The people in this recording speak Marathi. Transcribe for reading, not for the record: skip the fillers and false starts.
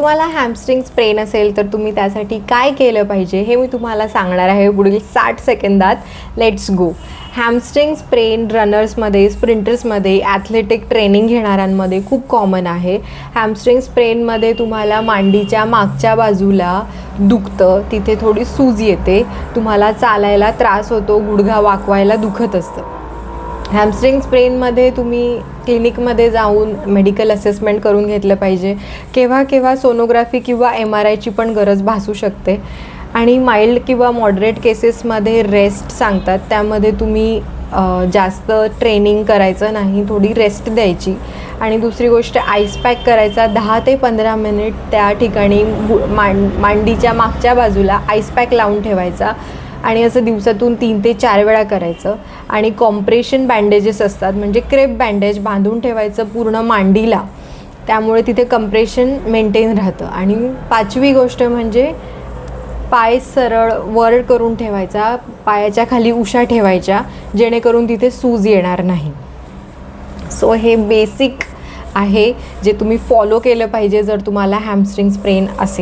तुम्हाला हॅमस्ट्रिंग स्प्रेन असेल तर तुम्ही त्यासाठी काय केलं पाहिजे हे मी तुम्हाला सांगणार आहे पुढील 60 सेकंदात. Let's go. हॅमस्ट्रिंग स्प्रेन रनर्समध्ये, स्प्रिंटर्समध्ये, ॲथलेटिक ट्रेनिंग घेणाऱ्यांमध्ये खूप कॉमन आहे. हॅमस्ट्रिंग स्प्रेनमध्ये तुम्हाला मांडीच्या मागच्या बाजूला दुखतं, तिथे थोडी सूज येते, तुम्हाला चालायला त्रास होतो, गुडघा वाकवायला दुखत असतं. हॅमस्ट्रिंग स्प्रेनमध्ये तुम्ही क्लिनिकमध्ये जाऊन मेडिकल असेसमेंट करून घेतलं पाहिजे. केव्हा केव्हा सोनोग्राफी किंवा MRIची पण गरज भासू शकते. आणि माइल्ड किंवा मॉडरेट केसेसमध्ये रेस्ट सांगतात, त्यामध्ये तुम्ही जास्त ट्रेनिंग करायचं नाही, थोडी रेस्ट द्यायची. आणि दुसरी गोष्ट, आईस पॅक करायचा 10 ते 15 मिनिट त्या ठिकाणी मांडीच्या मागच्या बाजूला आईस पॅक लावून ठेवायचा आणि असं दिवसातून 3 ते 4 वेळा करायचं. आणि कॉम्प्रेशन बँडेजेस असतात, म्हणजे क्रेप बँडेज बांधून ठेवायचं पूर्ण मांडीला, त्यामुळे तिथे कम्प्रेशन मेंटेन राहतं. आणि 5वी गोष्ट म्हणजे पाय सरळ वर करून ठेवायचा, पायाच्या खाली उशा ठेवायच्या, जेणेकरून तिथे सूज येणार नाही. सो हे बेसिक आहे जे तुम्ही फॉलो केलं पाहिजे जर तुम्हाला हॅमस्ट्रिंग स्प्रेन असेल.